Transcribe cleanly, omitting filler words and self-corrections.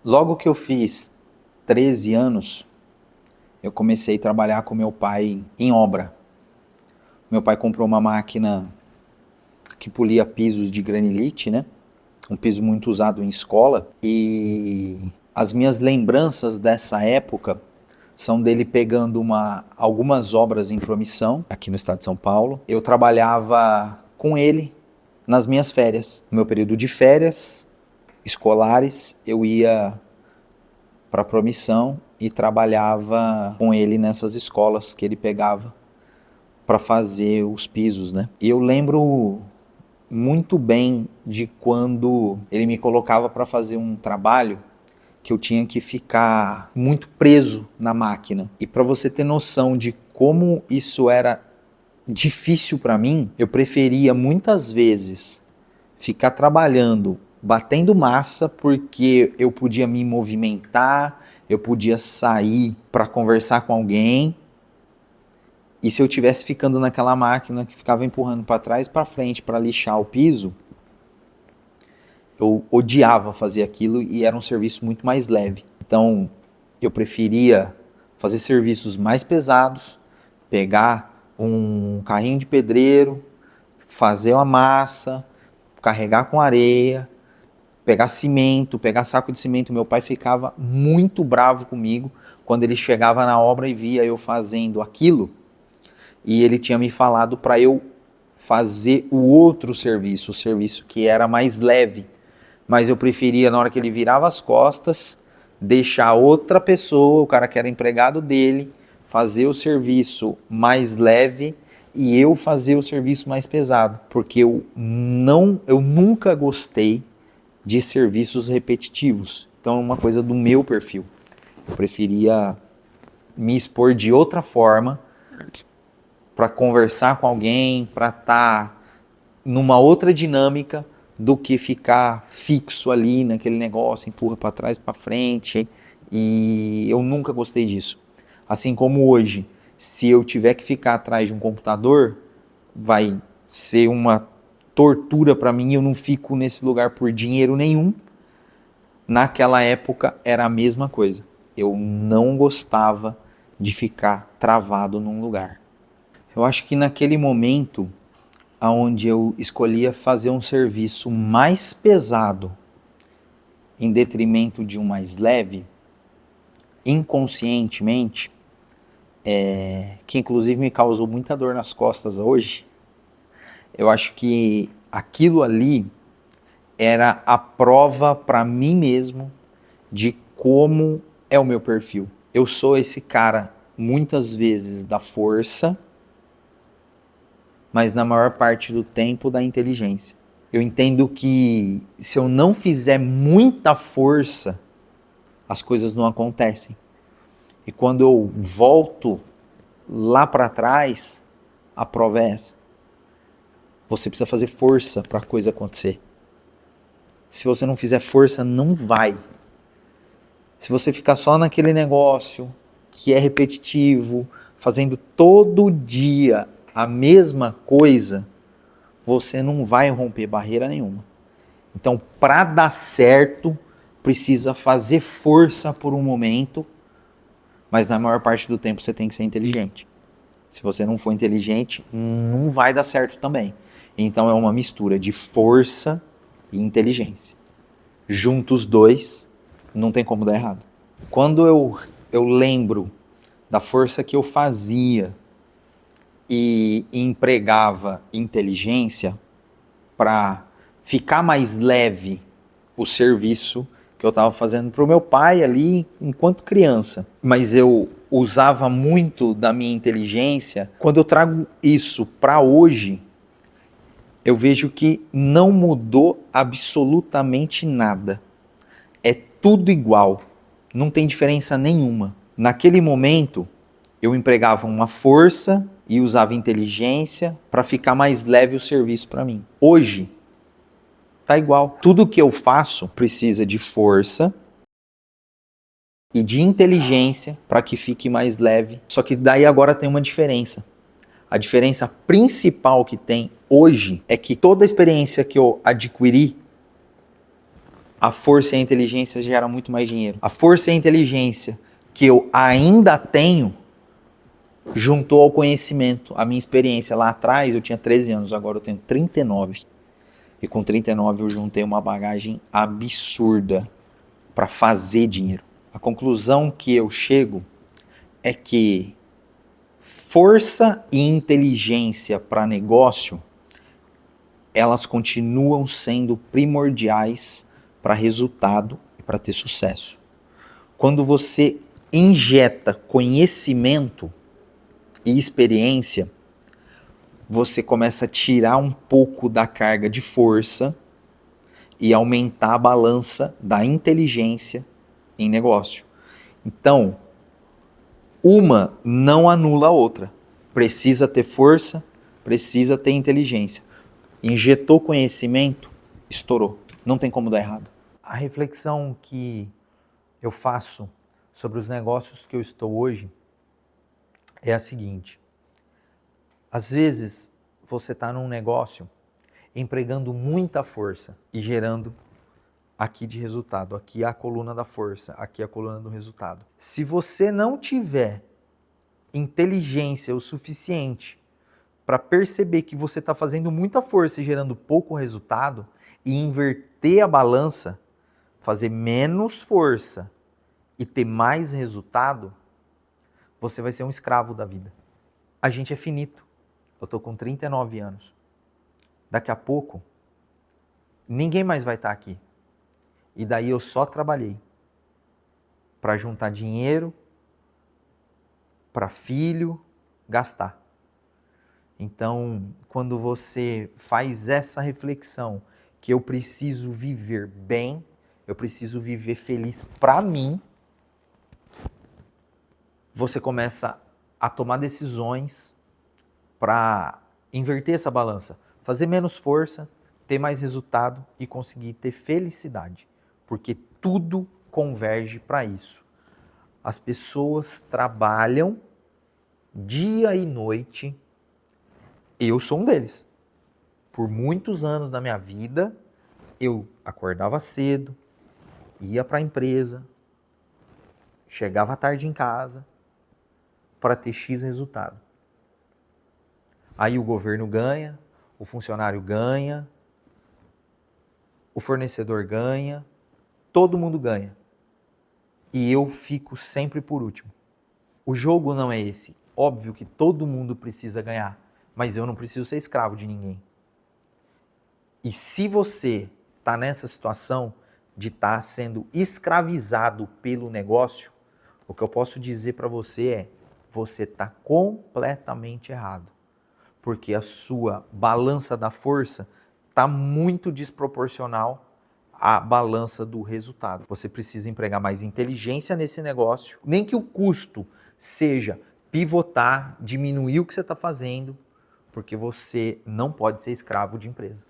Logo que eu fiz 13 anos, eu comecei a trabalhar com meu pai em obra. Meu pai comprou uma máquina que polia pisos de granilite, né? Um piso muito usado em escola. E as minhas lembranças dessa época são dele pegando algumas obras em promissão, aqui no estado de São Paulo. Eu trabalhava com ele nas minhas férias. No meu período de férias escolares, eu ia para promissão e trabalhava com ele nessas escolas que ele pegava para fazer os pisos, né? E eu lembro muito bem de quando ele me colocava para fazer um trabalho que eu tinha que ficar muito preso na máquina. E para você ter noção de como isso era difícil para mim, eu preferia muitas vezes ficar trabalhando, batendo massa, porque eu podia me movimentar, eu podia sair para conversar com alguém. E se eu tivesse ficando naquela máquina que ficava empurrando para trás e para frente para lixar o piso, eu odiava fazer aquilo e era um serviço muito mais leve. Então, eu preferia fazer serviços mais pesados, pegar um carrinho de pedreiro, fazer uma massa, carregar com areia, pegar cimento, pegar saco de cimento. Meu pai ficava muito bravo comigo quando ele chegava na obra e via eu fazendo aquilo, e ele tinha me falado para eu fazer o outro serviço, o serviço que era mais leve, mas eu preferia, na hora que ele virava as costas, deixar outra pessoa, o cara que era empregado dele, fazer o serviço mais leve e eu fazer o serviço mais pesado, porque eu nunca gostei de serviços repetitivos. Então é uma coisa do meu perfil. Eu preferia me expor de outra forma para conversar com alguém, para estar numa outra dinâmica do que ficar fixo ali naquele negócio, empurra para trás, para frente. E eu nunca gostei disso. Assim como hoje, se eu tiver que ficar atrás de um computador, vai ser uma tortura para mim, eu não fico nesse lugar por dinheiro nenhum. Naquela época era a mesma coisa. Eu não gostava de ficar travado num lugar. Eu acho que naquele momento onde eu escolhia fazer um serviço mais pesado em detrimento de um mais leve, inconscientemente, que inclusive me causou muita dor nas costas hoje, eu acho que aquilo ali era a prova para mim mesmo de como é o meu perfil. Eu sou esse cara, muitas vezes, da força, mas na maior parte do tempo da inteligência. Eu entendo que se eu não fizer muita força, as coisas não acontecem. E quando eu volto lá para trás, a prova é essa. Você precisa fazer força para a coisa acontecer. Se você não fizer força, não vai. Se você ficar só naquele negócio que é repetitivo, fazendo todo dia a mesma coisa, você não vai romper barreira nenhuma. Então, para dar certo, precisa fazer força por um momento, mas na maior parte do tempo você tem que ser inteligente. Se você não for inteligente, não vai dar certo também. Então é uma mistura de força e inteligência. Juntos os dois, não tem como dar errado. Quando eu lembro da força que eu fazia e empregava inteligência para ficar mais leve o serviço que eu estava fazendo para o meu pai ali enquanto criança. Mas eu usava muito da minha inteligência. Quando eu trago isso para hoje, eu vejo que não mudou absolutamente nada. É tudo igual, não tem diferença nenhuma. Naquele momento, eu empregava uma força e usava inteligência para ficar mais leve o serviço para mim. Hoje, tá igual. Tudo que eu faço precisa de força e de inteligência para que fique mais leve. Só que daí agora tem uma diferença. A diferença principal que tem hoje é que toda a experiência que eu adquiri a força e a inteligência geram muito mais dinheiro. A força e a inteligência que eu ainda tenho juntou ao conhecimento, a minha experiência. Lá atrás eu tinha 13 anos, agora eu tenho 39. E com 39 eu juntei uma bagagem absurda para fazer dinheiro. A conclusão que eu chego é que força e inteligência para negócio, elas continuam sendo primordiais para resultado e para ter sucesso. Quando você injeta conhecimento e experiência, você começa a tirar um pouco da carga de força e aumentar a balança da inteligência em negócio. Então, uma não anula a outra. Precisa ter força, precisa ter inteligência. Injetou conhecimento, estourou. Não tem como dar errado. A reflexão que eu faço sobre os negócios que eu estou hoje é a seguinte. Às vezes, você está num negócio empregando muita força e gerando aqui de resultado. Aqui é a coluna da força, aqui é a coluna do resultado. Se você não tiver inteligência o suficiente para perceber que você está fazendo muita força e gerando pouco resultado e inverter a balança, fazer menos força e ter mais resultado, você vai ser um escravo da vida. A gente é finito. Eu estou com 39 anos. Daqui a pouco, ninguém mais vai estar aqui. E daí eu só trabalhei para juntar dinheiro, para filho, gastar. Então, quando você faz essa reflexão, que eu preciso viver bem, eu preciso viver feliz para mim, você começa a tomar decisões para inverter essa balança, fazer menos força, ter mais resultado e conseguir ter felicidade, porque tudo converge para isso. As pessoas trabalham dia e noite, eu sou um deles. Por muitos anos da minha vida, eu acordava cedo, ia para a empresa, chegava tarde em casa para ter X resultado. Aí o governo ganha, o funcionário ganha, o fornecedor ganha, todo mundo ganha. E eu fico sempre por último. O jogo não é esse. Óbvio que todo mundo precisa ganhar, mas eu não preciso ser escravo de ninguém. E se você está nessa situação de estar sendo escravizado pelo negócio, o que eu posso dizer para você é, você está completamente errado. Porque a sua balança da força está muito desproporcional à balança do resultado. Você precisa empregar mais inteligência nesse negócio, nem que o custo seja pivotar, diminuir o que você está fazendo, porque você não pode ser escravo de empresa.